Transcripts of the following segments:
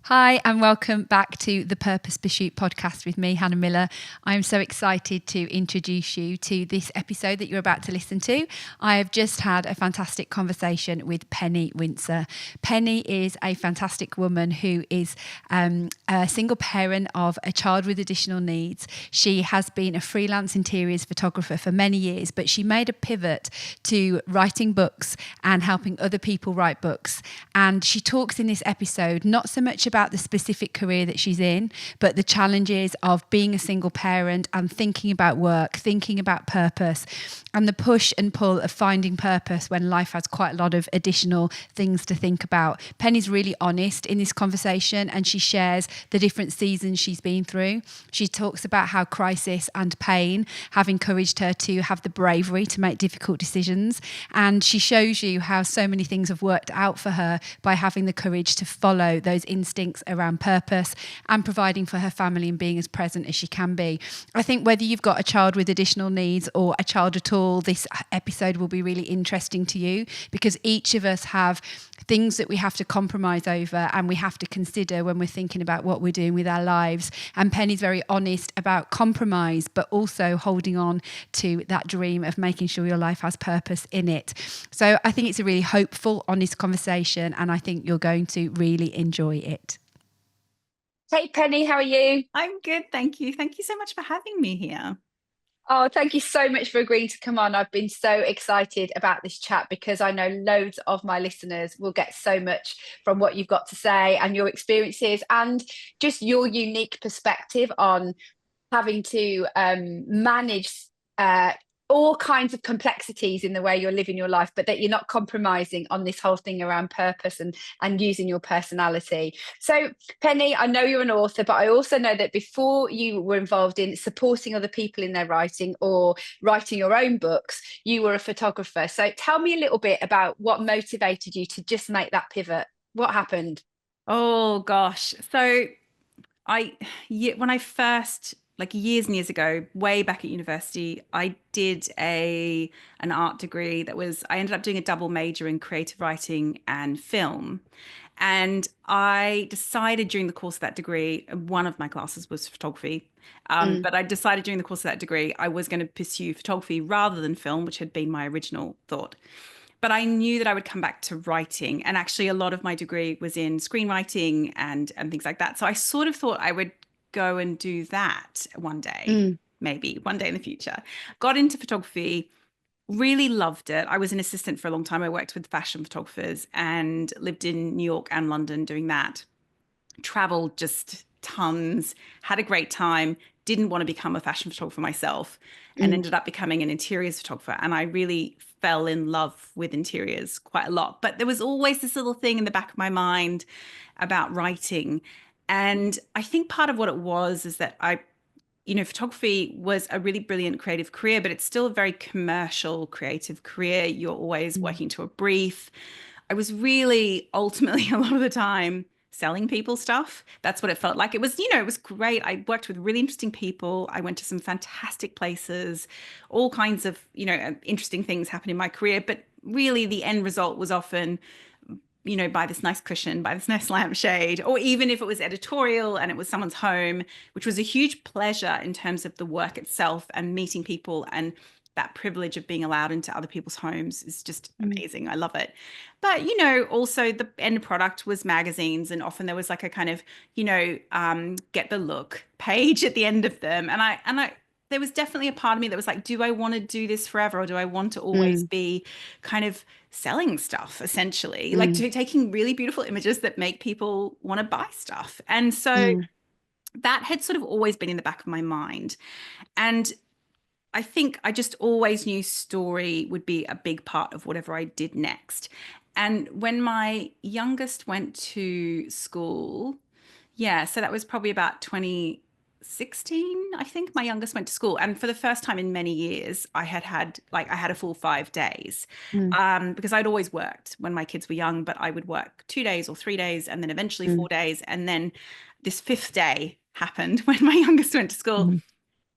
Hi, and welcome back to the Purpose Pursuit podcast with me, Hannah Miller. I'm so excited to introduce you to this episode that you're about to listen to. I have just had a fantastic conversation with Penny Wincer. Penny is a fantastic woman who is a single parent of a child with additional needs. She has been a freelance interiors photographer for many years, but she made a pivot to writing books and helping other people write books. And she talks in this episode not so much about the specific career that she's in, but the challenges of being a single parent and thinking about work, thinking about purpose, and the push and pull of finding purpose when life has quite a lot of additional things to think about. Penny's really honest in this conversation, and she shares the different seasons she's been through. She talks about how crisis and pain have encouraged her to have the bravery to make difficult decisions, and she shows you how so many things have worked out for her by having the courage to follow those instincts around purpose and providing for her family and being as present as she can be. I think whether you've got a child with additional needs or a child at all, this episode will be really interesting to you, because each of us have things that we have to compromise over and we have to consider when we're thinking about what we're doing with our lives. And Penny's very honest about compromise, but also holding on to that dream of making sure your life has purpose in it. So I think it's a really hopeful, honest conversation, and I think you're going to really enjoy it. Hey Penny, how are you? I'm good, thank you. Thank you so much for having me here. Oh, thank you so much for agreeing to come on. I've been so excited about this chat because I know loads of my listeners will get so much from what you've got to say and your experiences and just your unique perspective on having to manage all kinds of complexities in the way you're living your life, but that you're not compromising on this whole thing around purpose and using your personality. So, Penny, I know you're an author, but I also know that before you were involved in supporting other people in their writing or writing your own books, you were a photographer. So tell me a little bit about what motivated you to just make that pivot. What happened? Oh gosh. When I first, like years and years ago, way back at university, I did an art degree I ended up doing a double major in creative writing and film. And I decided during the course of that degree, one of my classes was photography. Mm, But I decided during the course of that degree, I was going to pursue photography rather than film, which had been my original thought. But I knew that I would come back to writing. And actually, a lot of my degree was in screenwriting and things like that. So I sort of thought I would go and do that one day, mm, maybe one day in the future. Got into photography, really loved it. I was an assistant for a long time. I worked with fashion photographers and lived in New York and London doing that. Traveled just tons, had a great time, didn't want to become a fashion photographer myself, and mm, ended up becoming an interiors photographer. And I really fell in love with interiors quite a lot. But there was always this little thing in the back of my mind about writing. And I think part of what it was is that photography was a really brilliant creative career, but it's still a very commercial creative career. You're always mm, working to a brief. I was really ultimately a lot of the time selling people stuff. That's what it felt like. It was great. I worked with really interesting people. I went to some fantastic places. All kinds of, interesting things happened in my career, but really the end result was often buy this nice cushion, buy this nice lampshade, or even if it was editorial and it was someone's home, which was a huge pleasure in terms of the work itself and meeting people, and that privilege of being allowed into other people's homes is just mm. amazing. I love it. But, also the end product was magazines, and often there was like a kind of, get the look page at the end of them. There was definitely a part of me that was like, do I want to do this forever, or do I want to always Mm, be kind of selling stuff, essentially, like mm, taking really beautiful images that make people want to buy stuff? And so mm, that had sort of always been in the back of my mind. And I think I just always knew story would be a big part of whatever I did next. And when my youngest went to school, yeah, so that was probably about 2016, I think my youngest went to school. And for the first time in many years, I had a full 5 days. mm, Because I'd always worked when my kids were young, but I would work 2 days or 3 days and then eventually mm, 4 days. And then this fifth day happened when my youngest went to school. mm,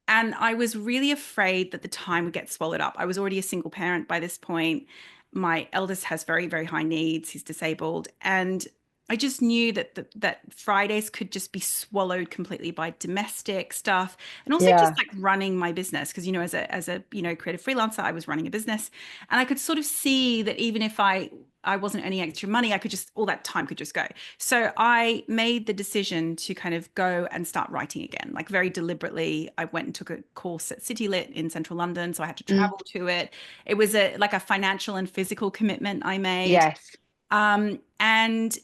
And I was really afraid that the time would get swallowed up. I was already a single parent by this point. My eldest has very, very high needs. He's disabled. And I just knew that that Fridays could just be swallowed completely by domestic stuff, and also just Yeah. like running my business. Because as a creative freelancer, I was running a business, and I could sort of see that even if I wasn't earning extra money, I could just all that time could just go. So I made the decision to kind of go and start writing again, like very deliberately. I went and took a course at City Lit in central London, so I had to Mm. travel to it. It was a like a financial and physical commitment I made. Yes. And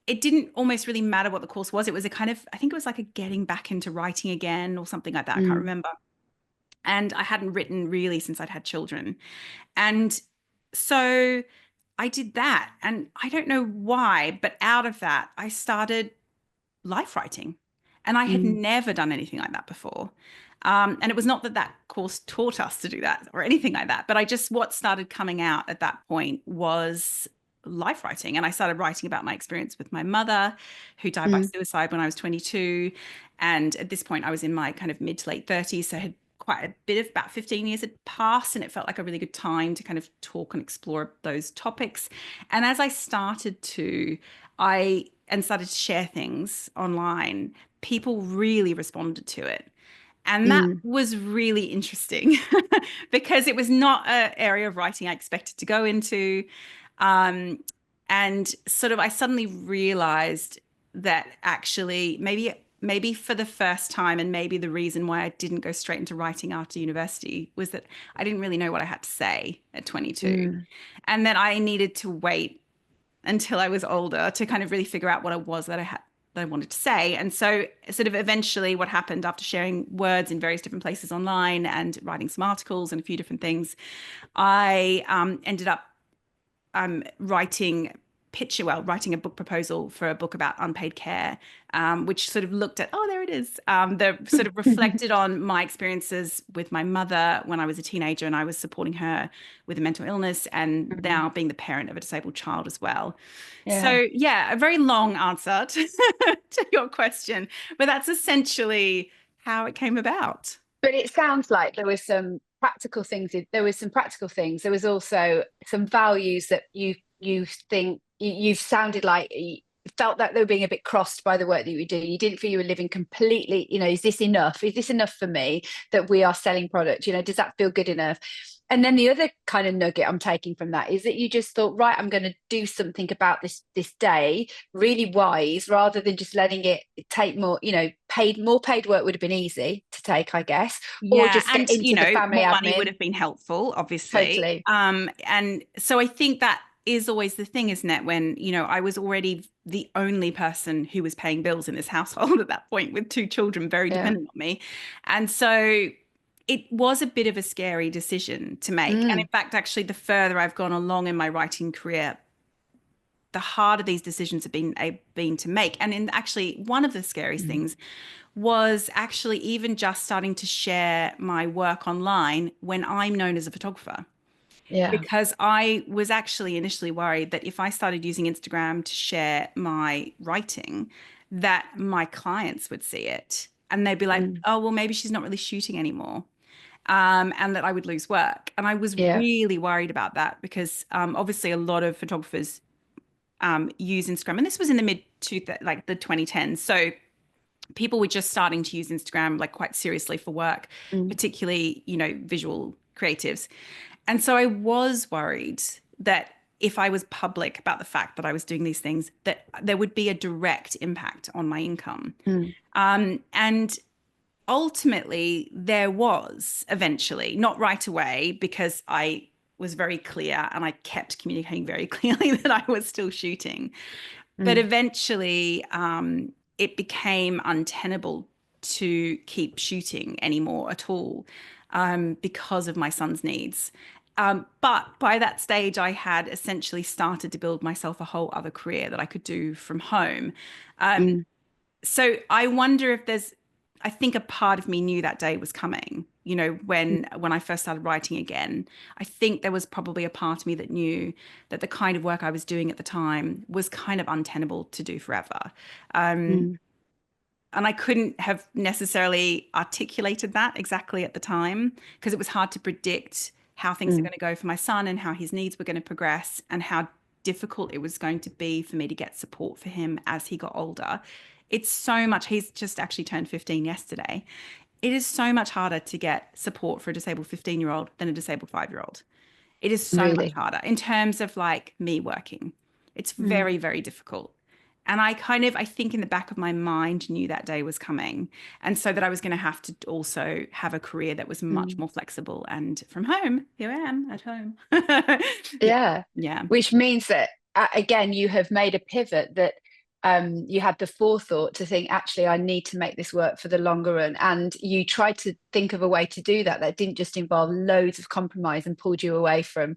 it didn't almost really matter what the course was. It was a kind of, I think it was like a getting back into writing again or something like that. I can't Mm. remember. And I hadn't written really since I'd had children. And so I did that. And I don't know why, but out of that, I started life writing. And I had Mm. never done anything like that before. And it was not that that course taught us to do that or anything like that, but what started coming out at that point was life writing. And I started writing about my experience with my mother, who died by Mm. suicide when I was 22. And at this point, I was in my kind of mid to late 30s. So I had quite a bit of about 15 years had passed, and it felt like a really good time to kind of talk and explore those topics. And as I started to, I and started to share things online, people really responded to it. And that Mm. was really interesting because it was not an area of writing I expected to go into. Um, and sort of, I suddenly realized that actually maybe for the first time, and maybe the reason why I didn't go straight into writing after university was that I didn't really know what I had to say at 22. Mm. And that I needed to wait until I was older to kind of really figure out what it was that I wanted to say. And so sort of eventually what happened after sharing words in various different places online and writing some articles and a few different things, I ended up writing a book proposal for a book about unpaid care, which sort of looked at, oh, there it is, the sort of reflected on my experiences with my mother when I was a teenager and I was supporting her with a mental illness and Mm. now being the parent of a disabled child as well. Yeah. So yeah, a very long answer to your question, but that's essentially how it came about. But it sounds like there was some practical things. There was some practical things. There was also some values that you think you've sounded like you felt that they were being a bit crossed by the work that you do. You didn't feel you were living completely, is this enough? Is this enough for me that we are selling product? Does that feel good enough? And then the other kind of nugget I'm taking from that is that you just thought, right, I'm going to do something about this day, really wise, rather than just letting it take more, paid work would have been easy to take, I guess, or Yeah, just get and into the family more money would admin. have been helpful, obviously. Totally. And so I think that is always the thing, isn't it? When, I was already the only person who was paying bills in this household at that point with two children very Yeah. dependent on me. And so it was a bit of a scary decision to make. And in Mm. fact, actually, the further I've gone along in my writing career, the harder these decisions have been to make. And in actually one of the scariest Mm. things was actually even just starting to share my work online when I'm known as a photographer. Yeah. Because I was actually initially worried that if I started using Instagram to share my writing, that my clients would see it and they'd be like, Mm. oh, well, maybe she's not really shooting anymore. And that I would lose work. And I was Yeah. really worried about that because obviously a lot of photographers use Instagram. And this was in the like the 2010s. So people were just starting to use Instagram like quite seriously for work, Mm. particularly, visual creatives. And so I was worried that if I was public about the fact that I was doing these things, that there would be a direct impact on my income. Mm. And ultimately, there was eventually, not right away, because I was very clear and I kept communicating very clearly that I was still shooting. But Mm. eventually, it became untenable to keep shooting anymore at all because of my son's needs. But by that stage, I had essentially started to build myself a whole other career that I could do from home. Um, Mm. so I wonder if I think a part of me knew that day was coming, when I first started writing again. I think there was probably a part of me that knew that the kind of work I was doing at the time was kind of untenable to do forever. Um, Mm. and I couldn't have necessarily articulated that exactly at the time because it was hard to predict how things are Mm. going to go for my son and how his needs were going to progress and how difficult it was going to be for me to get support for him as he got older. It's so much, he's just actually turned 15 yesterday. It is so much harder to get support for a disabled 15-year-old than a disabled 5-year-old. It is so much Really? harder in terms of like me working. It's very, very difficult. And I think in the back of my mind knew that day was coming. And so that I was going to have to also have a career that was much more flexible and from home. Here I am at home. Yeah. Yeah. Yeah. Which means that again, you have made a pivot that you had the forethought to think, actually, I need to make this work for the longer run. And you tried to think of a way to do that didn't just involve loads of compromise and pulled you away from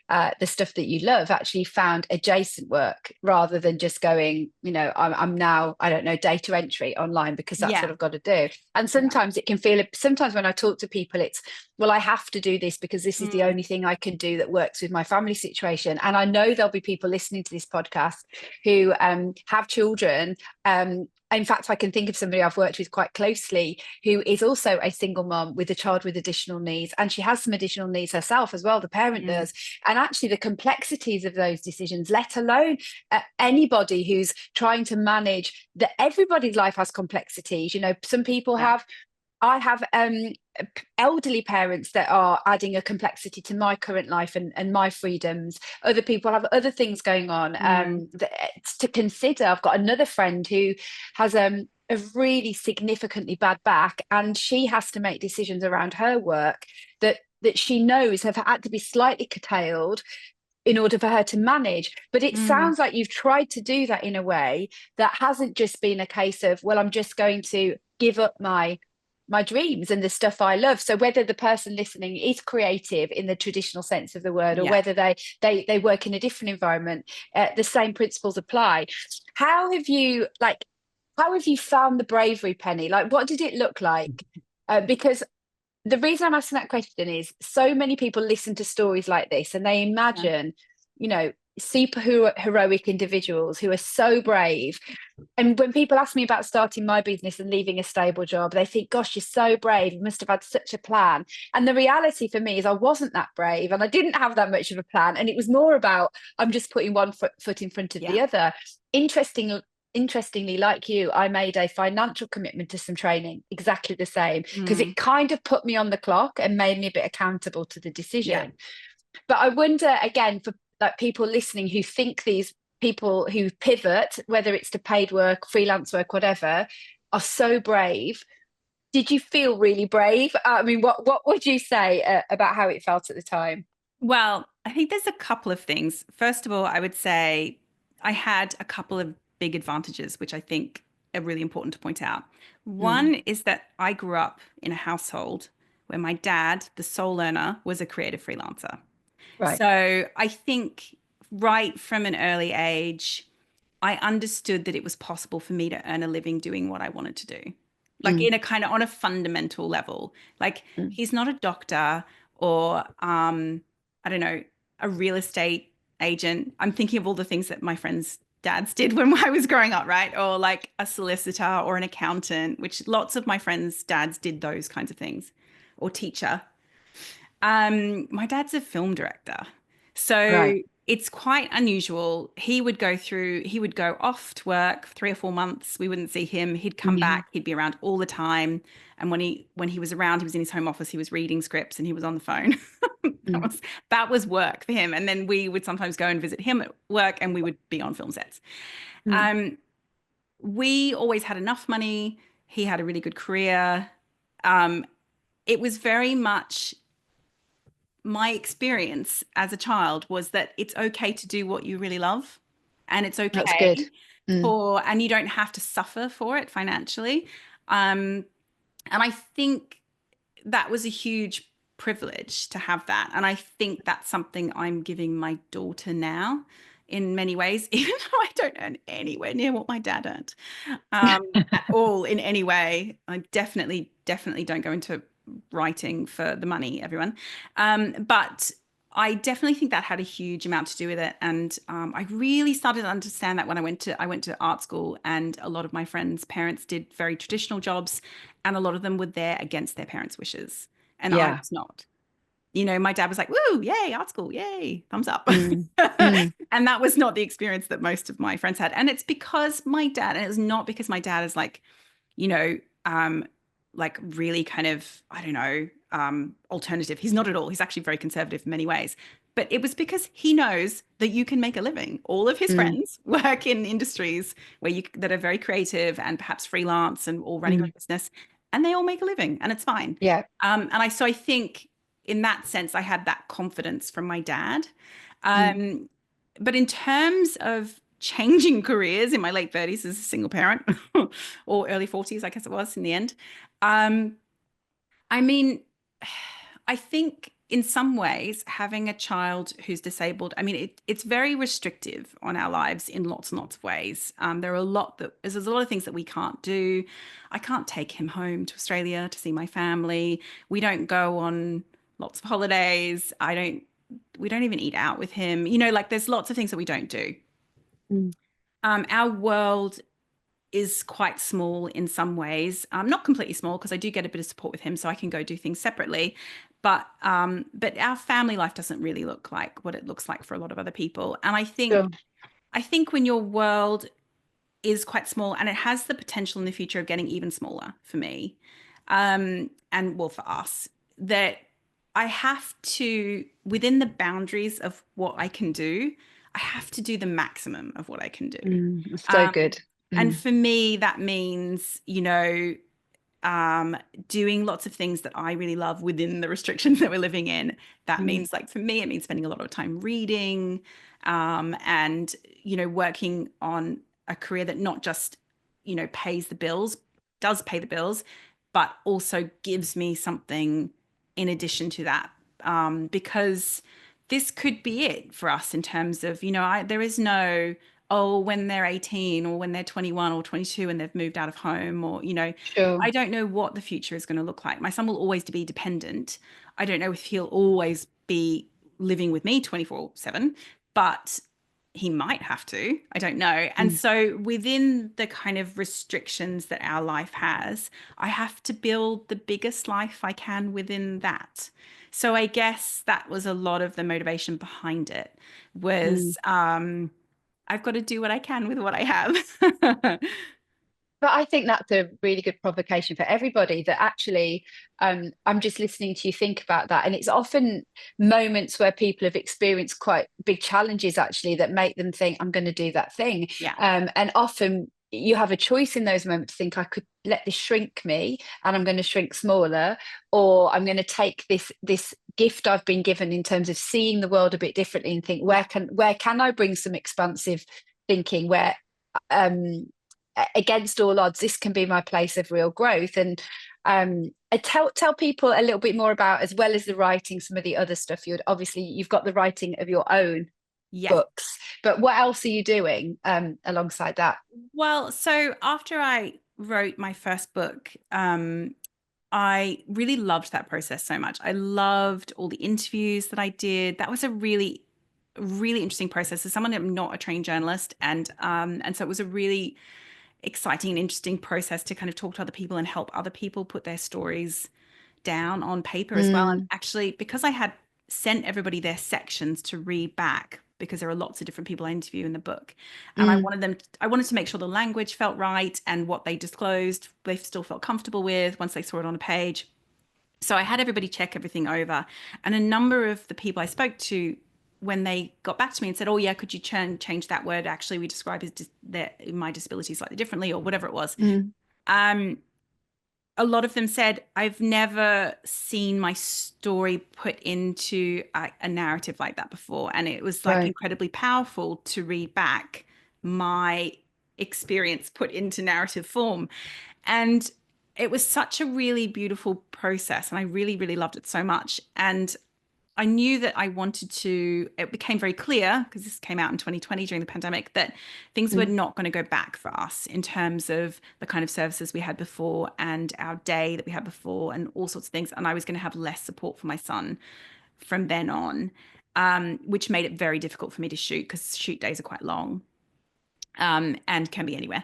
the stuff that you love. Actually found adjacent work rather than just going, I'm now, I don't know, data entry online because that's what Yeah. I've got to do. And sometimes it can feel, sometimes when I talk to people, it's, well, I have to do this because this is the only thing I can do that works with my family situation. And I know there'll be people listening to this podcast who have children. In fact, I can think of somebody I've worked with quite closely who is also a single mom with a child with additional needs. And she has some additional needs herself as well, the parent does. And actually the complexities of those decisions, let alone anybody who's trying to manage that, everybody's life has complexities. Some people have, I have elderly parents that are adding a complexity to my current life and my freedoms. Other people have other things going on to consider. I've got another friend who has a really significantly bad back, and she has to make decisions around her work that she knows have had to be slightly curtailed in order for her to manage. But it sounds like you've tried to do that in a way that hasn't just been a case of, well, I'm just going to give up my dreams and the stuff I love. So whether the person listening is creative in the traditional sense of the word, or whether they work in a different environment, the same principles apply. How have you found the bravery, Penny? Like, what did it look like? Because the reason I'm asking that question is so many people listen to stories like this and they imagine, super heroic individuals who are so brave. And when people ask me about starting my business and leaving a stable job, they think, gosh, you're so brave. You must have had such a plan. And the reality for me is I wasn't that brave and I didn't have that much of a plan. And it was more about, I'm just putting one foot in front of the other. Interestingly, like you, I made a financial commitment to some training, exactly the same, because it kind of put me on the clock and made me a bit accountable to the decision. But I wonder, again, for like people listening who think these people who pivot, whether it's to paid work, freelance work, whatever, are so brave. Did you feel really brave? I mean, what would you say about how it felt at the time? Well, I think there's a couple of things. First of all, I would say I had a couple of big advantages, which I think are really important to point out. One is that I grew up in a household where my dad, the sole earner, was a creative freelancer. Right. So I think right from an early age, I understood that it was possible for me to earn a living doing what I wanted to do. Like in a kind of on a fundamental level. Like he's not a doctor or I don't know, a real estate agent. I'm thinking of all the things that my friends' dads did when I was growing up, right? Or like a solicitor or an accountant, which lots of my friends' dads did those kinds of things, or teacher. My dad's a film director. So Right. it's quite unusual. He would go off to work for 3 or 4 months. We wouldn't see him. He'd come back. He'd be around all the time. And when he was around, he was in his home office, he was reading scripts and he was on the phone. That was work for him. And then we would sometimes go and visit him at work and we would be on film sets. We always had enough money. He had a really good career. It was very much my experience as a child was that it's okay to do what you really love, and it's That's good. okay and you don't have to suffer for it financially. And I think that was a huge privilege to have that. And I think that's something I'm giving my daughter now in many ways, even though I don't earn anywhere near what my dad earned at all in any way. I definitely don't go into writing for the money, everyone. But I definitely think that had a huge amount to do with it. And I really started to understand that when I went to art school, and a lot of my friends' parents did very traditional jobs, and a lot of them were there against their parents' wishes. And I was not. You know, my dad was like, woo, yay, art school, yay, thumbs up. Mm. Mm. And that was not the experience that most of my friends had. And it's because my dad, and it's not because my dad is like, you know, like really kind of, I don't know, alternative. He's not at all. He's actually very conservative in many ways. But it was because he knows that you can make a living. All of his Mm. friends work in industries where you that are very creative and perhaps freelance and all running their own Mm. business, and they all make a living, and it's fine. Yeah. So I think in that sense, I had that confidence from my dad. Mm. But in terms of changing careers in my late 30s as a single parent or early 40s, I guess it was in the end. Um, I mean, I think in some ways having a child who's disabled, I mean, it's very restrictive on our lives in lots and lots of ways. There's a lot of things that we can't do. I can't take him home to Australia to see my family. We don't go on lots of holidays. We don't even eat out with him. You know, like there's lots of things that we don't do. Mm. Our world is quite small in some ways. Not completely small because I do get a bit of support with him, so I can go do things separately. But our family life doesn't really look like what it looks like for a lot of other people. And Sure. I think when your world is quite small and it has the potential in the future of getting even smaller for me, and well for us, that I have to, within the boundaries of what I can do, I have to do the maximum of what I can do. Mm. So Um, good. and Mm. for me, that means, you know, doing lots of things that I really love within the restrictions that we're living in. That Mm. means, like, for me, it means spending a lot of time reading, and, you know, working on a career that not just, you know, does pay the bills, but also gives me something in addition to that. Because this could be it for us in terms of, you know, there is no, oh, when they're 18 or when they're 21 or 22 and they've moved out of home, or, you know, Sure. I don't know what the future is going to look like. My son will always be dependent. I don't know if he'll always be living with me 24/7, but he might have to. I don't know. And Mm. so within the kind of restrictions that our life has, I have to build the biggest life I can within that. So I guess that was a lot of the motivation behind it Mm. was I've got to do what I can with what I have. But I think that's a really good provocation for everybody that actually, I'm just listening to you think about that. And it's often moments where people have experienced quite big challenges actually that make them think, I'm going to do that thing. Yeah. And often you have a choice in those moments to think, I could let this shrink me and I'm going to shrink smaller, or I'm going to take this gift I've been given in terms of seeing the world a bit differently and think, where can I bring some expansive thinking where um against all odds, this can be my place of real growth. And tell people a little bit more about, as well as the writing, some of the other stuff. You've got the writing of your own Yes. books, but what else are you doing alongside that? Well, so after I wrote my first book, I really loved that process so much. I loved all the interviews that I did. That was a really, really interesting process. As someone, I'm not a trained journalist, and so it was a really exciting and interesting process to kind of talk to other people and help other people put their stories down on paper as well. And Mm. actually, because I had sent everybody their sections to read back, because there are lots of different people I interview in the book, and Mm. I wanted to make sure the language felt right and what they disclosed they still felt comfortable with once they saw it on a page. So I had everybody check everything over, and a number of the people I spoke to, when they got back to me and said, "Oh yeah, could you change that word? Actually, we describe my disability slightly differently," or whatever it was. Mm. Um, a lot of them said, I've never seen my story put into a narrative like that before. And it was like Right. incredibly powerful to read back my experience put into narrative form. And it was such a really beautiful process. And I really, really loved it so much. And I knew that I wanted to, it became very clear, because this came out in 2020 during the pandemic, that things were Mm. not going to go back for us in terms of the kind of services we had before and our day that we had before and all sorts of things. And I was going to have less support for my son from then on, which made it very difficult for me to shoot because shoot days are quite long. And can be anywhere.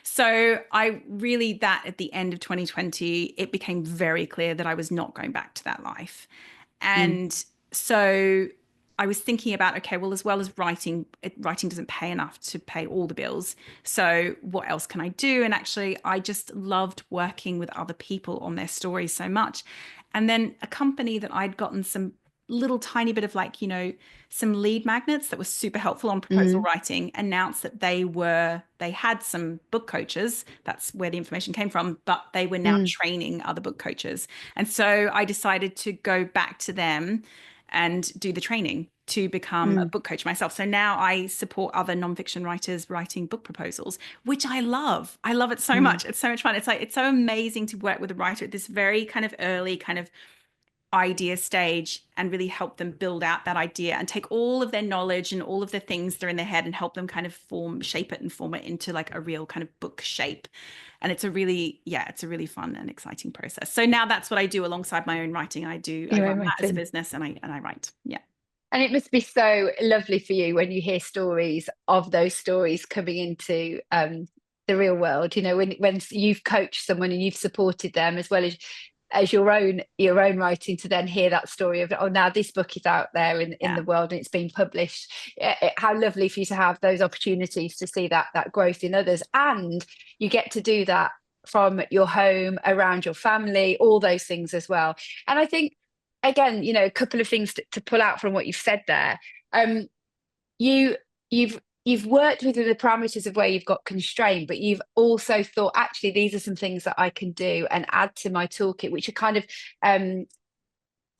So I really, that at the end of 2020, it became very clear that I was not going back to that life. And so I was thinking about, okay, well, as well as writing, writing doesn't pay enough to pay all the bills. So what else can I do? And actually, I just loved working with other people on their stories so much. And then a company that I'd gotten some little tiny bit of, like, you know, some lead magnets that were super helpful on proposal writing, announced that they had some book coaches. That's where the information came from, but they were now training other book coaches. And so I decided to go back to them and do the training to become a book coach myself. So now I support other nonfiction writers writing book proposals, which I love. I love it so much. It's so much fun. It's like, it's so amazing to work with a writer at this very kind of early kind of idea stage and really help them build out that idea and take all of their knowledge and all of the things that are in their head and help them kind of shape it and form it into like a real kind of book shape. And it's a really fun and exciting process. So now that's what I do alongside my own writing. I run that as a business, and I write. Yeah. And it must be so lovely for you when you hear stories of those stories coming into the real world, you know, when you've coached someone and you've supported them, as well as your own writing, to then hear that story of, oh, now this book is out there in the world and it's being published. How lovely for you to have those opportunities to see that growth in others, and you get to do that from your home, around your family, all those things as well. And I think, again, you know, a couple of things to pull out from what you've said there. You've worked within the parameters of where you've got constrained, but you've also thought, actually, these are some things that I can do and add to my toolkit, which are kind of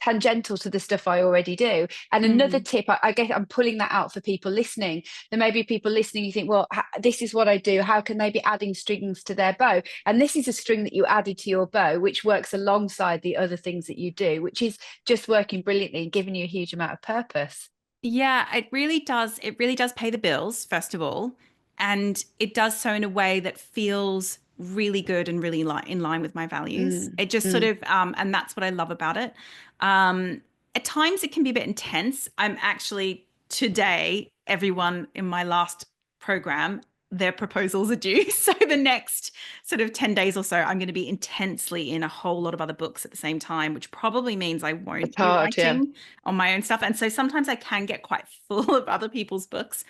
tangential to the stuff I already do. And another tip, I guess I'm pulling that out for people listening. There may be people listening, you think, well, this is what I do. How can they be adding strings to their bow? And this is a string that you added to your bow, which works alongside the other things that you do, which is just working brilliantly and giving you a huge amount of purpose. Yeah, it really does. It really does pay the bills, first of all. And it does so in a way that feels really good and really in line with my values. It just sort of, and that's what I love about it. At times it can be a bit intense. I'm actually, today, everyone in my last program, their proposals are due. So the next sort of 10 days or so, I'm going to be intensely in a whole lot of other books at the same time, which probably means I won't be writing on my own stuff. And so sometimes I can get quite full of other people's books,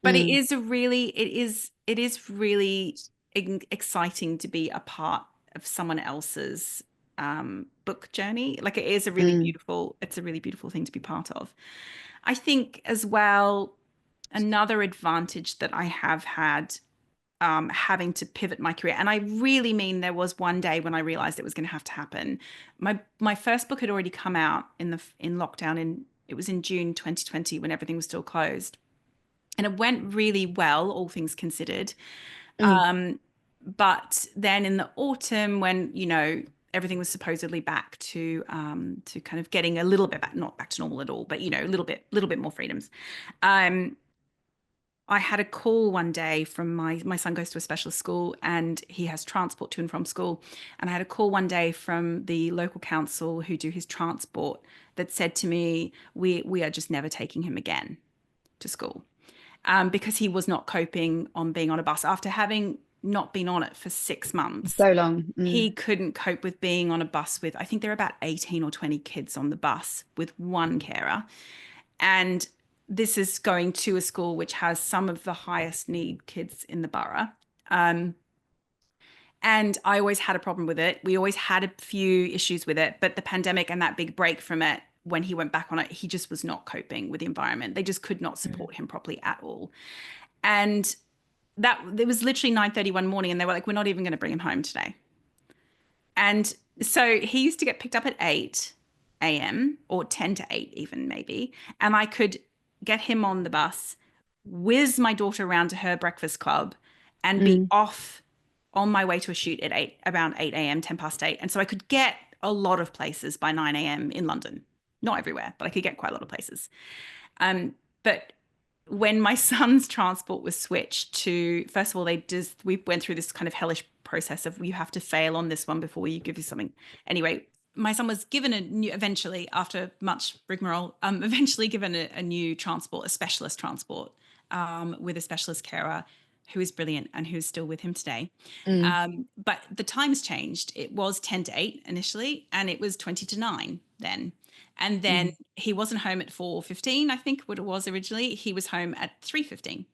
but it is really exciting to be a part of someone else's book journey. Like, it is a really beautiful, it's a really beautiful thing to be part of. I think as well, another advantage that I have had, having to pivot my career, and I really mean, there was one day when I realized it was going to have to happen. My first book had already come out in lockdown, it was in June 2020, when everything was still closed, and it went really well, all things considered. But then in the autumn, when, you know, everything was supposedly back to kind of getting a little bit back, not back to normal at all, but, you know, a little bit more freedoms. I had a call one day from my son goes to a specialist school, and he has transport to and from school. And I had a call one day from the local council who do his transport that said to me, we are just never taking him again to school, because he was not coping on being on a bus after having not been on it for 6 months. So long. He couldn't cope with being on a bus with, I think there are about 18 or 20 kids on the bus with one carer. And this is going to a school which has some of the highest need kids in the borough. And I always had a problem with it. We always had a few issues with it, but the pandemic and that big break from it, when he went back on it, he just was not coping with the environment. They just could not support him properly at all. And that, it was literally 9:30 one morning, and they were like, we're not even going to bring him home today. And so he used to get picked up at 8 a.m. or 10 to 8 even, maybe. And I could get him on the bus, whiz my daughter around to her breakfast club, and be off on my way to a shoot at around 8 a.m., 10 past 8. And so I could get a lot of places by 9 a.m. in London. Not everywhere, but I could get quite a lot of places. But when my son's transport was switched to, first of all, we went through this kind of hellish process of, you have to fail on this one before we give you something. Anyway, my son was given eventually, after much rigmarole, eventually given a new transport, a specialist transport, with a specialist carer who is brilliant and who's still with him today. But the times changed. It was 10 to 8 initially, and it was 20 to 9 then. And then he wasn't home at 4:15, I think what it was originally. He was home at 3:15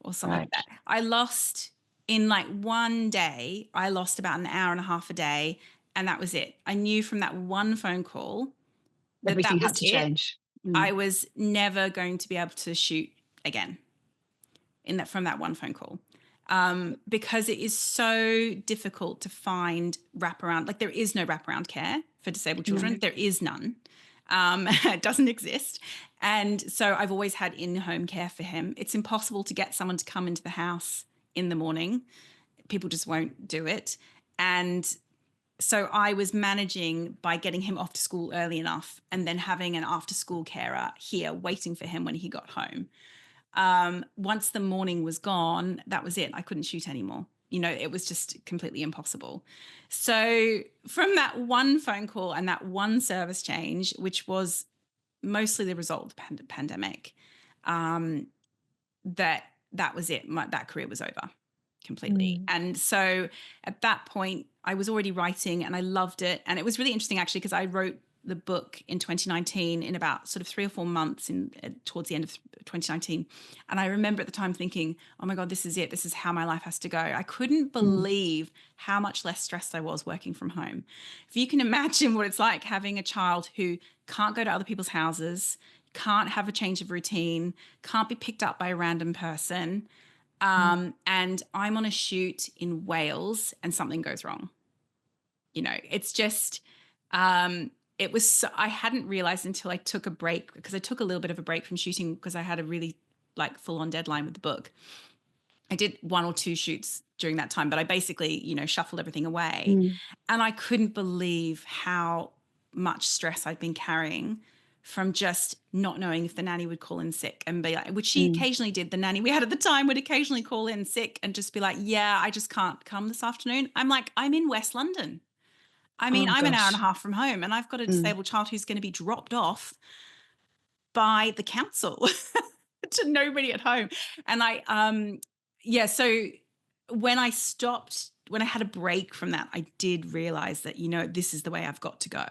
or something like that. I lost, in like one day, I lost about an hour and a half a day, and that was it. I knew from that one phone call that Everything was had to it. change. I was never going to be able to shoot again from that one phone call. Because it is so difficult to find wraparound. Like, there is no wraparound care for disabled children. There is none. It doesn't exist. And so I've always had in-home care for him. It's impossible to get someone to come into the house in the morning. People just won't do it. And so I was managing by getting him off to school early enough and then having an after-school carer here waiting for him when he got home. Once the morning was gone, that was it. I couldn't shoot anymore. It was just completely impossible. So from that one phone call and that one service change, which was mostly the result of the pandemic, that was it. That career was over completely. And so at that point, I was already writing and I loved it. And it was really interesting, actually, because I wrote the book in 2019 in about sort of 3 or 4 months towards the end of 2019. And I remember at the time thinking, oh my God, this is it. This is how my life has to go. I couldn't believe how much less stressed I was working from home. If you can imagine what it's like having a child who can't go to other people's houses, can't have a change of routine, can't be picked up by a random person. And I'm on a shoot in Wales and something goes wrong. It's just, it was, I hadn't realized until I took a break, because I took a little bit of a break from shooting because I had a really like full on deadline with the book. I did 1 or 2 shoots during that time, but I basically, shuffled everything away. And I couldn't believe how much stress I'd been carrying from just not knowing if the nanny would call in sick and be like, which she occasionally did. The nanny we had at the time would occasionally call in sick and just be like, yeah, I just can't come this afternoon. I'm like, I'm in West London. I mean, I'm an hour and a half from home and I've got a disabled child who's going to be dropped off by the council to nobody at home. And so when I had a break from that, I did realize that, this is the way I've got to go.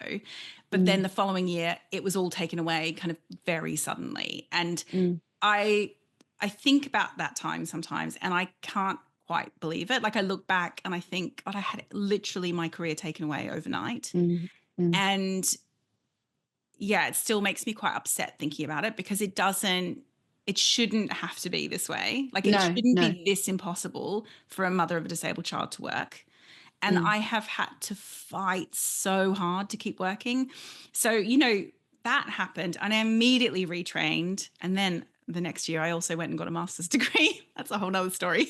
But then the following year, it was all taken away kind of very suddenly. And I think about that time sometimes and I can't quite believe it. Like, I look back and I think, God, I had literally my career taken away overnight. And yeah, it still makes me quite upset thinking about it, because it shouldn't have to be this way. Like, it shouldn't be this impossible for a mother of a disabled child to work. And I have had to fight so hard to keep working. So, that happened and I immediately retrained. And then the next year I also went and got a master's degree. That's a whole nother story.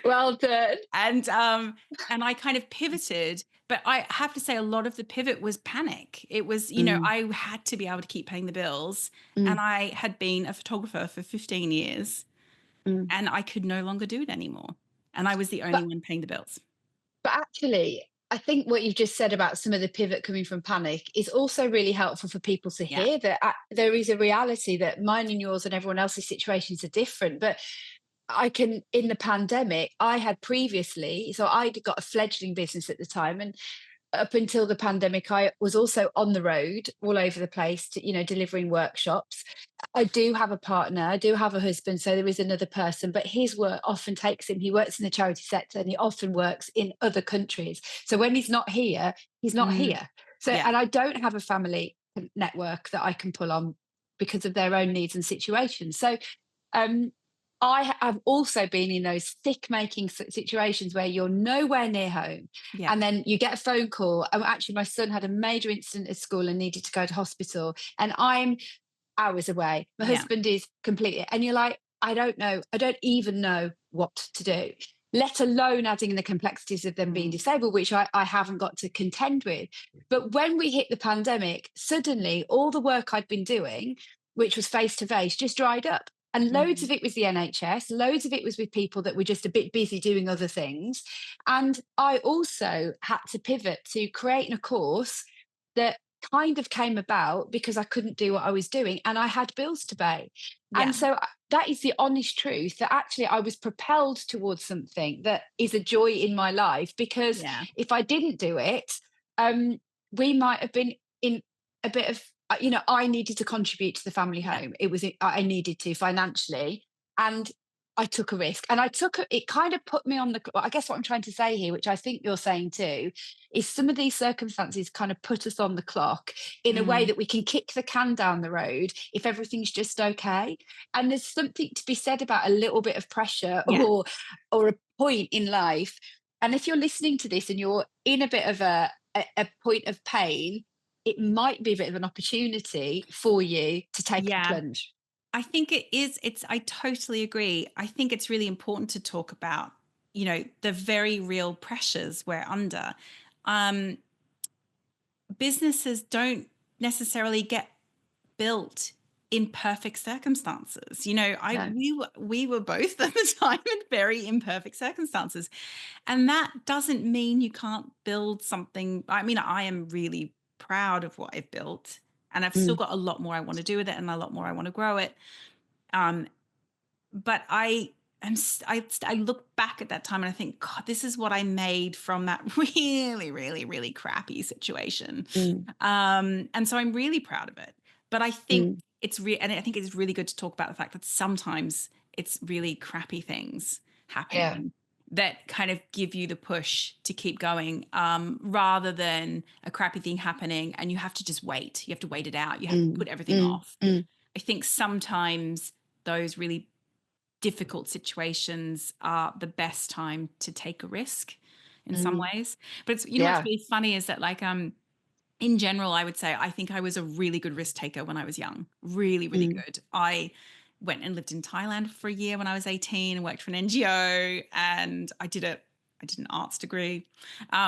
Well done. And I kind of pivoted, but I have to say a lot of the pivot was panic. It was, I had to be able to keep paying the bills. And I had been a photographer for 15 years and I could no longer do it anymore. And I was the only one paying the bills. But actually, I think what you've just said about some of the pivot coming from panic is also really helpful for people to hear, that there is a reality that mine and yours and everyone else's situations are different. But in the pandemic, I had previously, so I'd got a fledgling business at the time. And up until the pandemic, I was also on the road all over the place, delivering workshops. I do have a partner, I do have a husband, so there is another person, but his work often takes him. He works in the charity sector and he often works in other countries. So when he's not here, he's not here. So, and I don't have a family network that I can pull on because of their own needs and situations. So, I have also been in those thick-making situations where you're nowhere near home, and then you get a phone call. Actually, my son had a major incident at school and needed to go to hospital, and I'm hours away. My husband is completely, and you're like, I don't know. I don't even know what to do, let alone adding in the complexities of them being disabled, which I haven't got to contend with. But when we hit the pandemic, suddenly all the work I'd been doing, which was face-to-face, just dried up. And loads of it was the NHS, loads of it was with people that were just a bit busy doing other things. And I also had to pivot to creating a course that kind of came about because I couldn't do what I was doing and I had bills to pay. And so that is the honest truth, that actually I was propelled towards something that is a joy in my life, because if I didn't do it, we might have been in a bit of I needed to contribute to the family home. I needed to financially, and I took a risk, and it kind of put me on I guess what I'm trying to say here, which I think you're saying too, is some of these circumstances kind of put us on the clock in a way that we can kick the can down the road if everything's just okay. And there's something to be said about a little bit of pressure or a point in life. And if you're listening to this and you're in a bit of a point of pain, it might be a bit of an opportunity for you to take a plunge. I think it is. I totally agree. I think it's really important to talk about, the very real pressures we're under. Businesses don't necessarily get built in perfect circumstances. We were both at the time in very imperfect circumstances. And that doesn't mean you can't build something. I mean, I am really proud of what I've built, and I've still got a lot more I want to do with it and a lot more I want to grow it. But I look back at that time and I think, God, this is what I made from that really, really, really crappy situation. And so I'm really proud of it. But I think and I think it's really good to talk about the fact that sometimes it's really crappy things happening that kind of give you the push to keep going, rather than a crappy thing happening and you have to just wait. You have to wait it out. You have to put everything off. I think sometimes those really difficult situations are the best time to take a risk in some ways. But it's, what's really funny is that, like, in general, I would say I think I was a really good risk taker when I was young. Really, really good. I went and lived in Thailand for a year when I was 18 and worked for an NGO, and I did an arts degree,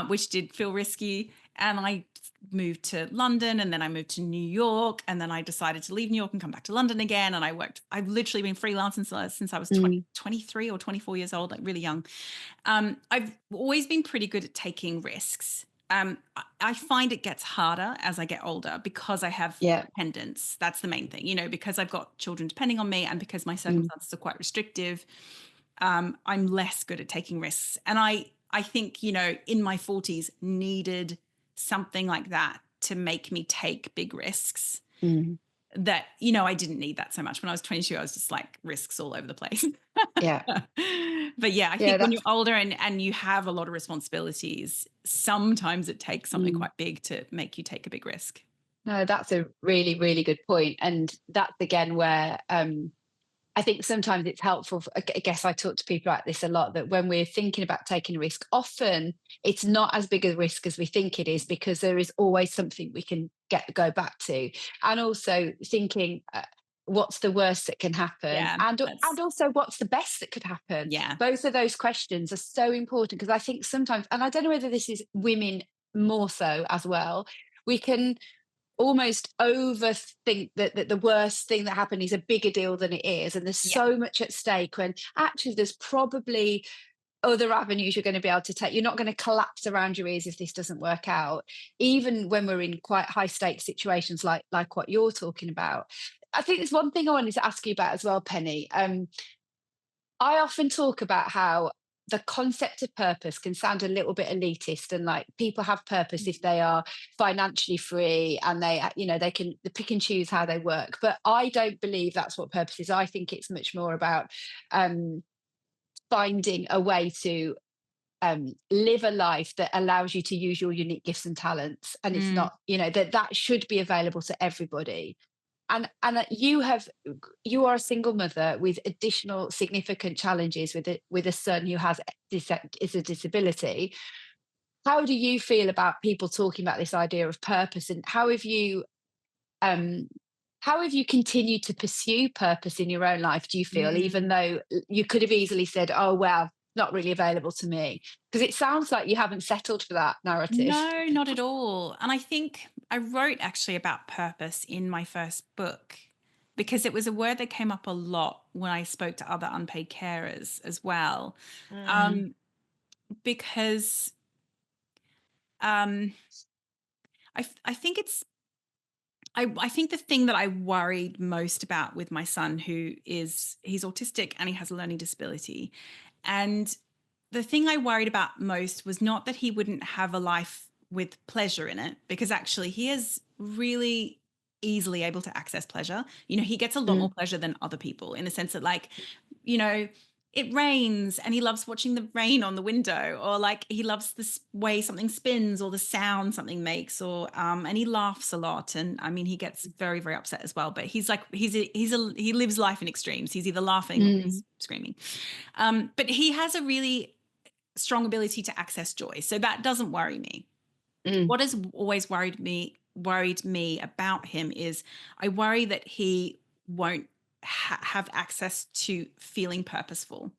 which did feel risky. And I moved to London, and then I moved to New York, and then I decided to leave New York and come back to London again. And I've literally been freelancing since I was 23 or 24 years old, like really young. I've always been pretty good at taking risks. I find it gets harder as I get older because I have dependents. That's the main thing, because I've got children depending on me, and because my circumstances are quite restrictive. I'm less good at taking risks. And I think, in my 40s needed something like that to make me take big risks. That, I didn't need that so much. When I was 22, I was just like risks all over the place. But I think when you're older and you have a lot of responsibilities, sometimes it takes something quite big to make you take a big risk. No, that's a really, really good point. And that's again where I think sometimes it's helpful. I guess I talk to people like this a lot, that when we're thinking about taking a risk, often it's not as big a risk as we think it is, because there is always something we can go back to. And also thinking, what's the worst that can happen? And also what's the best that could happen? Both of those questions are so important, because I think sometimes, and I don't know whether this is women more so as well, we can almost overthink that the worst thing that happened is a bigger deal than it is, and there's so much at stake, when actually there's probably other avenues you're going to be able to take. You're not going to collapse around your ears if this doesn't work out, even when we're in quite high stakes situations like what you're talking about. I think there's one thing I wanted to ask you about as well, Penny. I often talk about how the concept of purpose can sound a little bit elitist, and like people have purpose if they are financially free and they can pick and choose how they work. But I don't believe that's what purpose is. I think it's much more about finding a way to live a life that allows you to use your unique gifts and talents. And it's not, that should be available to everybody. And you are a single mother with additional significant challenges with a son who has a disability. How do you feel about people talking about this idea of purpose, and how have you continued to pursue purpose in your own life, do you feel, even though you could have easily said, oh, well, not really available to me? Because it sounds like you haven't settled for that narrative. No, not at all. And I think I wrote actually about purpose in my first book, because it was a word that came up a lot when I spoke to other unpaid carers as well. Because I think I think the thing that I worried most about with my son, he's autistic and he has a learning disability. And the thing I worried about most was not that he wouldn't have a life with pleasure in it, because actually he has really easily able to access pleasure. You know, he gets a lot more pleasure than other people, in the sense that, like, you know, it rains and he loves watching the rain on the window, or like he loves the way something spins or the sound something makes, or and he laughs a lot. And I mean, he gets very, very upset as well, but he's like, he lives life in extremes. He's either laughing or he's screaming. But he has a really strong ability to access joy, so that doesn't worry me. What has always worried me about him is, I worry that he won't have access to feeling purposeful,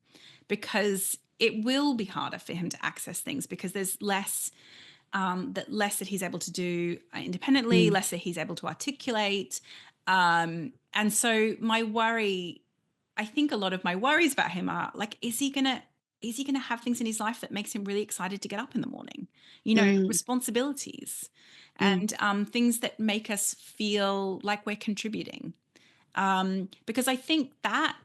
because it will be harder for him to access things, because there's less that he's able to do independently, less that he's able to articulate. And so my worry, I think a lot of my worries about him are like, is he gonna have things in his life that makes him really excited to get up in the morning? You know, responsibilities and things that make us feel like we're contributing. Because I think that,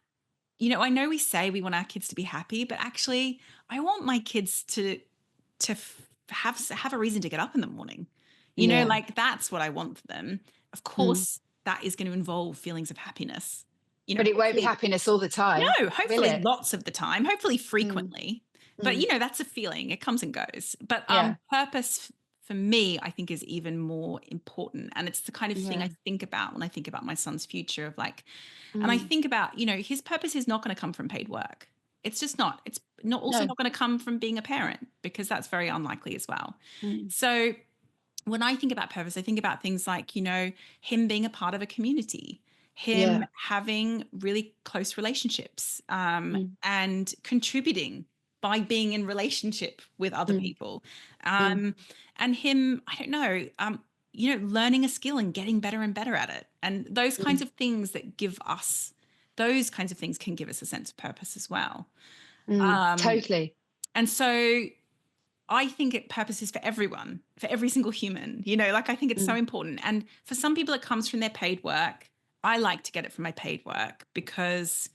you know, I know we say we want our kids to be happy, but actually I want my kids to have a reason to get up in the morning. You know, like, that's what I want for them. Of course, that is going to involve feelings of happiness. You know, but it won't be happiness all the time. no, hopefully lots of the time, hopefully frequently. But, you know, that's a feeling. It comes and goes. But purpose for me, I think, is even more important. And it's the kind of thing I think about when I think about my son's future, of like, and I think about, you know, his purpose is not going to come from paid work. It's just not. It's not also not going to come from being a parent, because that's very unlikely as well. So when I think about purpose, I think about things like, you know, him being a part of a community, him having really close relationships, and contributing by being in relationship with other people, and him, I don't know, you know, learning a skill and getting better and better at it, and those kinds of things that give us, those kinds of things can give us a sense of purpose as well. Totally. And so I think purpose is for everyone, for every single human, you know, like, I think it's so important. And for some people, it comes from their paid work. I like to get it from my paid work, because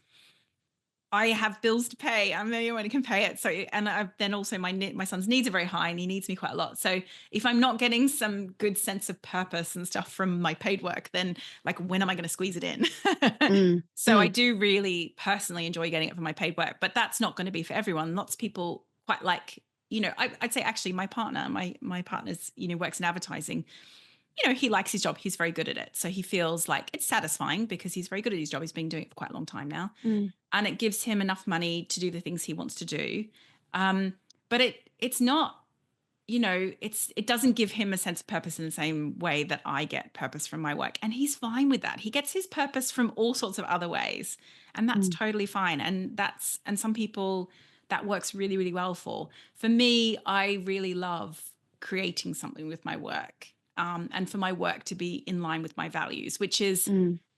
I have bills to pay. I'm the only one who can pay it. So, and then also my son's needs are very high, and he needs me quite a lot. So if I'm not getting some good sense of purpose and stuff from my paid work, then, like, when am I going to squeeze it in? So I do really personally enjoy getting it from my paid work, but that's not going to be for everyone. Lots of people quite like, you know, I'd say actually my partner's, you know, works in advertising. You know, he likes his job. He's very good at it. So he feels like it's satisfying, because he's very good at his job. He's been doing it for quite a long time now. And it gives him enough money to do the things he wants to do. But it's not, you know, it doesn't give him a sense of purpose in the same way that I get purpose from my work. And he's fine with that. He gets his purpose from all sorts of other ways. And that's totally fine. And some people that works really, really well for. For me, I really love creating something with my work. And for my work to be in line with my values, which is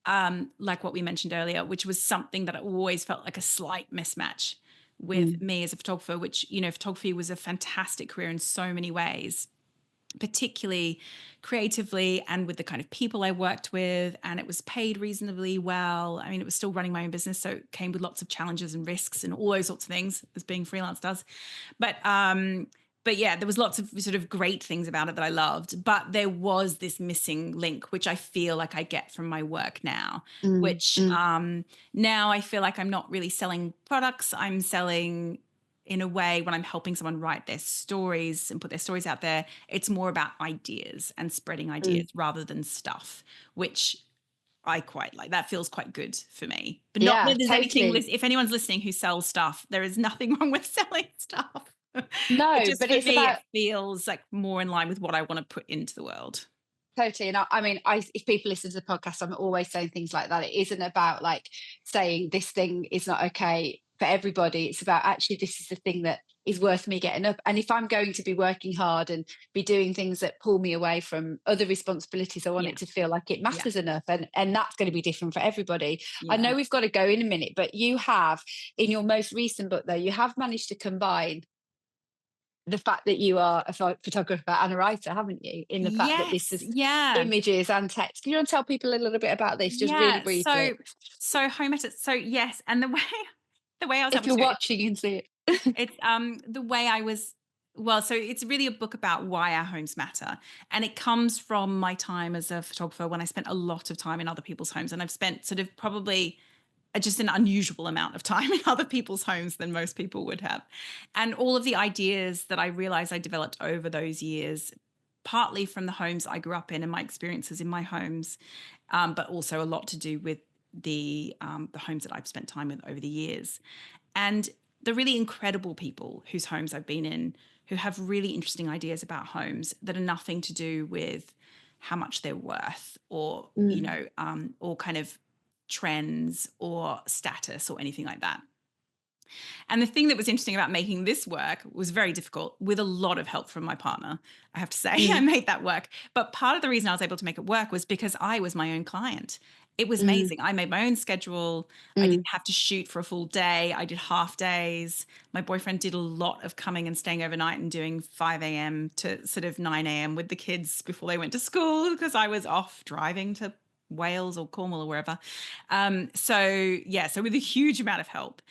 like what we mentioned earlier, which was something that I always felt like a slight mismatch with me as a photographer, which, you know, photography was a fantastic career in so many ways, particularly creatively and with the kind of people I worked with, and it was paid reasonably well. I mean, it was still running my own business, so it came with lots of challenges and risks and all those sorts of things, as being freelance does. But yeah, there was lots of sort of great things about it that I loved, but there was this missing link, which I feel like I get from my work now, which now I feel like I'm not really selling products. I'm selling, in a way, when I'm helping someone write their stories and put their stories out there, it's more about ideas and spreading ideas rather than stuff, which I quite like. That feels quite good for me. But not that there's anything, if anyone's listening who sells stuff, there is nothing wrong with selling stuff. No, just but for it's me, about, it feels like more in line with what I want to put into the world. totally. And I mean, if people listen to the podcast, I'm always saying things like that. It isn't about like saying this thing is not okay for everybody. It's about, actually, this is the thing that is worth me getting up. And if I'm going to be working hard and be doing things that pull me away from other responsibilities, I want it to feel like it matters enough. And that's going to be different for everybody. I know we've got to go in a minute, but you have, in your most recent book though, you have managed to combine the fact that you are a photographer and a writer, haven't you? In the fact that this is images and text. Can you want to tell people a little bit about this, just really briefly? So home edit. So yes, and the way I was if you're watching, you can see it. it's the way I was Well, so it's really a book about why our homes matter. And it comes from my time as a photographer when I spent a lot of time in other people's homes. And I've spent sort of probably just an unusual amount of time in other people's homes than most people would have. And all of the ideas that I realized I developed over those years, partly from the homes I grew up in and my experiences in my homes, but also a lot to do with the homes that I've spent time with over the years. And the really incredible people whose homes I've been in who have really interesting ideas about homes that are nothing to do with how much they're worth or, or kind of trends or status or anything like that. And the thing that was interesting about making this work was very difficult with a lot of help from my partner. I have to say, I made that work. But part of the reason I was able to make it work was because I was my own client. It was amazing. I made my own schedule. I didn't have to shoot for a full day. I did half days. My boyfriend did a lot of coming and staying overnight and doing 5 a.m. to sort of 9 a.m. with the kids before they went to school because I was off driving to Wales or Cornwall or wherever. So with a huge amount of help.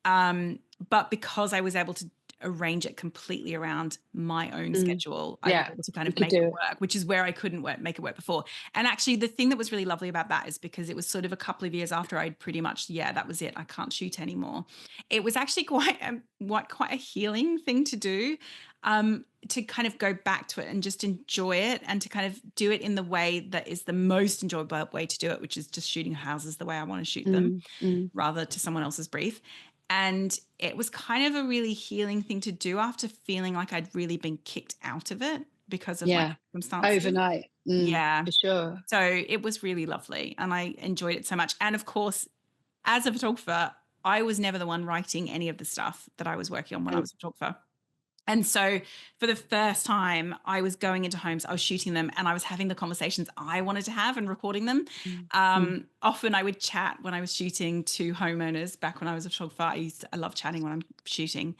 But because I was able to arrange it completely around my own schedule, I was able to kind of make it work, which is where I couldn't make it work before. And actually, the thing that was really lovely about that is because it was sort of a couple of years after I'd pretty much, that was it. I can't shoot anymore. It was actually quite a healing thing to do, to kind of go back to it and just enjoy it and to kind of do it in the way that is the most enjoyable way to do it, which is just shooting houses the way I want to shoot them, rather to someone else's brief. And it was kind of a really healing thing to do after feeling like I'd really been kicked out of it because of my circumstances. Overnight. For sure. So it was really lovely and I enjoyed it so much. And of course, as a photographer, I was never the one writing any of the stuff that I was working on when I was a photographer. And so for the first time, I was going into homes, I was shooting them, and I was having the conversations I wanted to have and recording them. Often I would chat when I was shooting to homeowners back when I was a photographer. I love chatting when I'm shooting.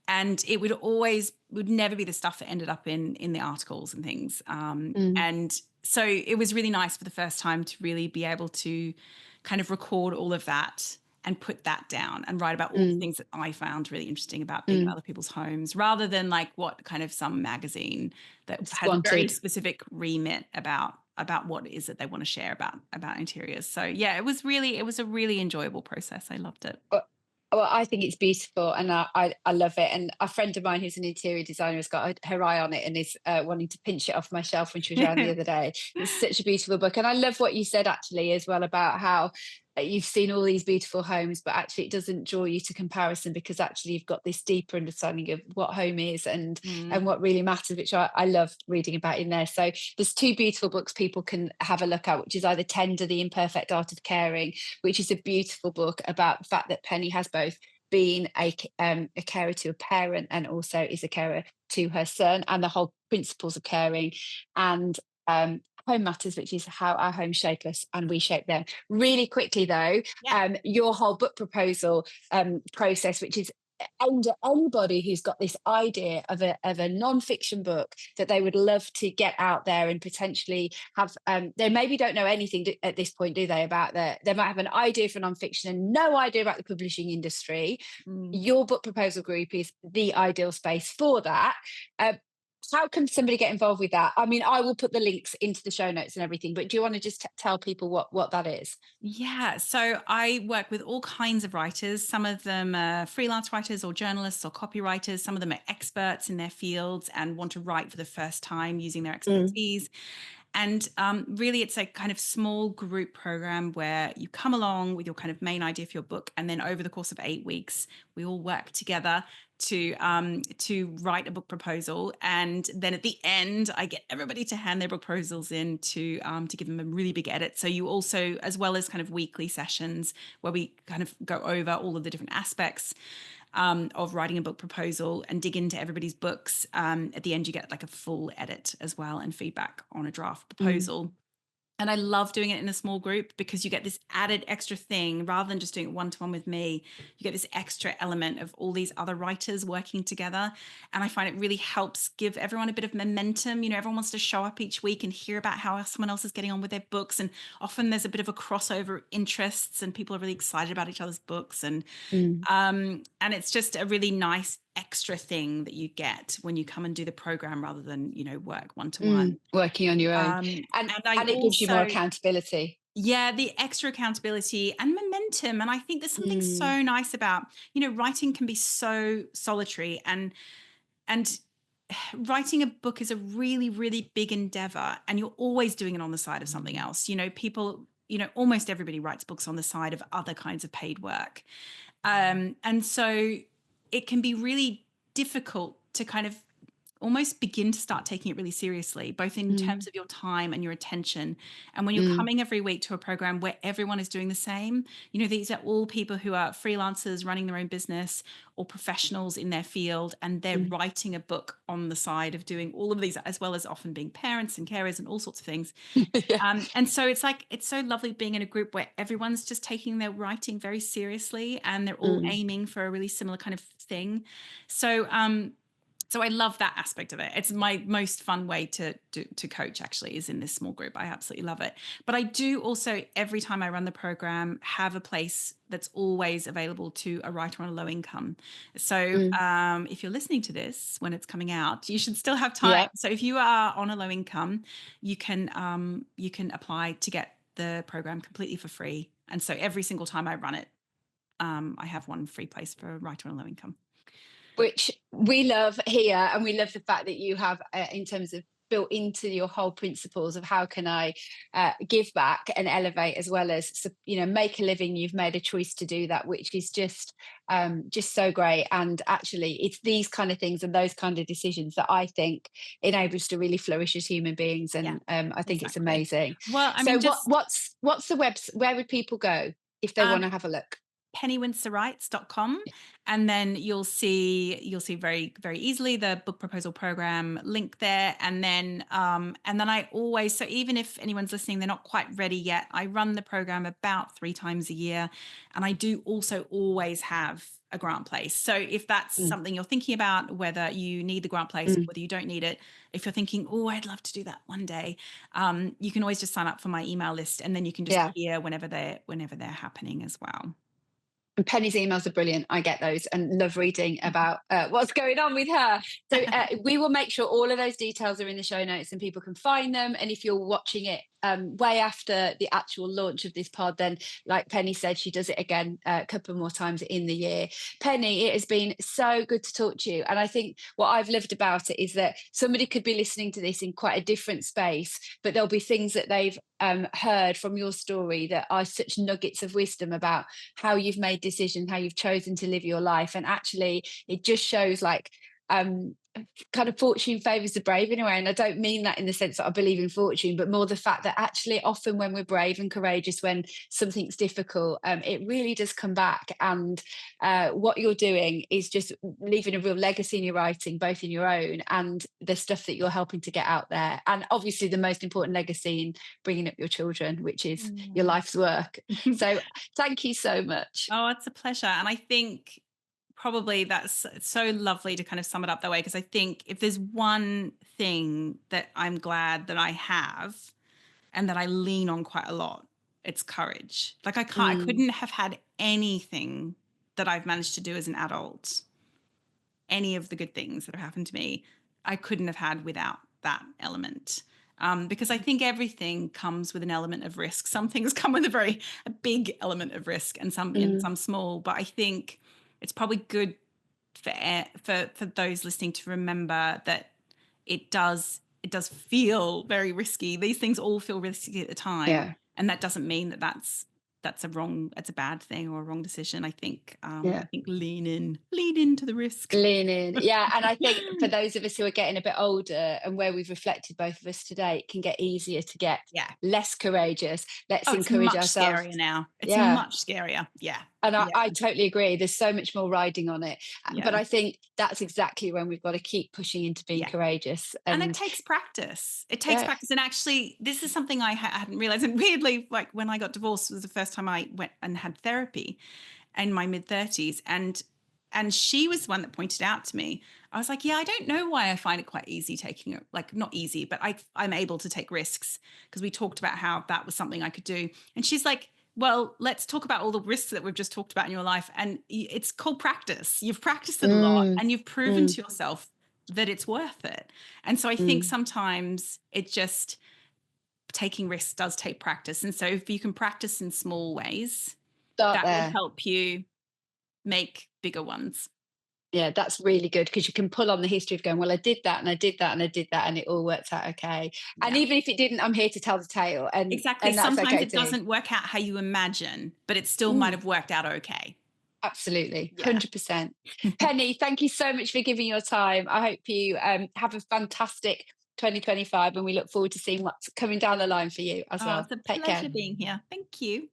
And it would never be the stuff that ended up in the articles and things. And so it was really nice for the first time to really be able to kind of record all of that and put that down and write about all the things that I found really interesting about being in other people's homes, rather than like what kind of some magazine that had a very specific remit about what it is that they want to share about interiors. So it was a really enjoyable process. I loved it. Well, I think it's beautiful and I love it. And a friend of mine who's an interior designer has got her eye on it and is wanting to pinch it off my shelf when she was around the other day. It's such a beautiful book. And I love what you said actually as well about how you've seen all these beautiful homes, but actually it doesn't draw you to comparison because actually you've got this deeper understanding of what home is and what really matters, which I love reading about in there. So there's two beautiful books people can have a look at, which is either Tender, The Imperfect Art of Caring, which is a beautiful book about the fact that Penny has both been a carer to a parent and also is a carer to her son, and the whole principles of caring, and Home Matters, which is how our homes shape us and we shape them. Really quickly though, your whole book proposal process, which is under anybody who's got this idea of a non-fiction book that they would love to get out there and potentially have, they maybe don't know anything at this point, do they, about they might have an idea for non-fiction and no idea about the publishing industry. Your book proposal group is the ideal space for that. How can somebody get involved with that? I mean, I will put the links into the show notes and everything, but do you want to just tell people what that is? Yeah, so I work with all kinds of writers. Some of them are freelance writers or journalists or copywriters. Some of them are experts in their fields and want to write for the first time using their expertise. And really, it's a kind of small group program where you come along with your kind of main idea for your book. And then over the course of 8 weeks, we all work together to write a book proposal. And then at the end, I get everybody to hand their book proposals in to give them a really big edit. So you also, as well as kind of weekly sessions where we kind of go over all of the different aspects of writing a book proposal and dig into everybody's books. At the end, you get like a full edit as well and feedback on a draft proposal. And I love doing it in a small group because you get this added extra thing rather than just doing it one-to-one with me. You get this extra element of all these other writers working together. And I find it really helps give everyone a bit of momentum. You know, everyone wants to show up each week and hear about how someone else is getting on with their books. And often there's a bit of a crossover interests and people are really excited about each other's books. And it's just a really nice extra thing that you get when you come and do the program rather than, work one-to-one. Working on your own. And And it gives you more accountability. Yeah, the extra accountability and momentum. And I think there's something so nice about, writing can be so solitary, and writing a book is a really, really big endeavor, and you're always doing it on the side of something else. People, almost everybody writes books on the side of other kinds of paid work. And so it can be really difficult to kind of almost begin to start taking it really seriously, both in terms of your time and your attention. And when you're coming every week to a program where everyone is doing the same, these are all people who are freelancers running their own business or professionals in their field, and they're writing a book on the side of doing all of these, as well as often being parents and carers and all sorts of things. And so it's so lovely being in a group where everyone's just taking their writing very seriously, and they're all aiming for a really similar kind of thing. So I love that aspect of it. It's my most fun way to coach, actually, is in this small group. I absolutely love it. But I do also, every time I run the program, have a place that's always available to a writer on a low income. So if you're listening to this when it's coming out, you should still have time. Yeah. So if you are on a low income, you can apply to get the program completely for free. And so every single time I run it, I have one free place for a writer on a low income. Which we love here, and we love the fact that you have, in terms of built into your whole principles of how can I give back and elevate, as well as make a living. You've made a choice to do that, which is just so great. And actually, it's these kind of things and those kind of decisions that I think enable us to really flourish as human beings. And I think it's amazing. Well, I mean, just what's the website? Where would people go if they want to have a look? pennywincerwrites.com, and then you'll see very, very easily the book proposal program link there. And then I always, so even if anyone's listening, they're not quite ready yet, I run the program about 3 times a year, and I do also always have a grant place. So if that's something you're thinking about, whether you need the grant place or whether you don't need it, if you're thinking, oh, I'd love to do that one day, you can always just sign up for my email list, and then you can just hear whenever they're happening as well. And Penny's emails are brilliant. I get those and love reading about what's going on with her. So we will make sure all of those details are in the show notes and people can find them. And if you're watching it way after the actual launch of this pod, then like Penny said, she does it again a couple more times in the year. Penny, it has been so good to talk to you. And I think what I've loved about it is that somebody could be listening to this in quite a different space, but there'll be things that they've heard from your story that are such nuggets of wisdom about how you've made decisions, how you've chosen to live your life. And actually it just shows like kind of fortune favors the brave in a way. And I don't mean that in the sense that I believe in fortune, but more the fact that actually often when we're brave and courageous, when something's difficult, it really does come back. And what you're doing is just leaving a real legacy in your writing, both in your own and the stuff that you're helping to get out there. And obviously the most important legacy in bringing up your children, which is your life's work. So thank you so much. Oh, it's a pleasure. And I think probably that's so lovely to kind of sum it up that way, because I think if there's one thing that I'm glad that I have and that I lean on quite a lot, it's courage. Like I couldn't have had anything that I've managed to do as an adult, any of the good things that have happened to me, I couldn't have had without that element. Because I think everything comes with an element of risk. Some things come with a big element of risk, and some small. But I think it's probably good for those listening to remember that it does feel very risky. These things all feel risky at the time, and that doesn't mean that that's a bad thing or a wrong decision. I think lean into the risk. Lean in. Yeah. And I think for those of us who are getting a bit older and where we've reflected, both of us today, it can get easier to get less courageous. Let's encourage ourselves. It's much scarier now. It's much scarier. Yeah. And I totally agree. There's so much more riding on it. Yeah. But I think that's exactly when we've got to keep pushing into being courageous. And it takes practice. It takes practice. And actually, this is something I hadn't realized. And weirdly, like when I got divorced was the first time I went and had therapy in my mid-30s. And she was the one that pointed out to me. I was like, yeah, I don't know why I find it quite easy taking it, like not easy, but I'm able to take risks, because we talked about how that was something I could do. And she's like, Well, let's talk about all the risks that we've just talked about in your life. And it's called practice. You've practiced it a lot and you've proven to yourself that it's worth it. And so I think sometimes it just, taking risks does take practice. And so if you can practice in small ways, that will help you make bigger ones. Yeah, that's really good, because you can pull on the history of going, well, I did that and I did that and I did that and it all worked out okay. Yeah. And even if it didn't, I'm here to tell the tale. And exactly. And that's sometimes okay it doesn't work out how you imagine, but it still might have worked out okay. Absolutely. 100%. Penny, thank you so much for giving your time. I hope you have a fantastic 2025, and we look forward to seeing what's coming down the line for you as well. It's a Take pleasure care. being here. Thank you.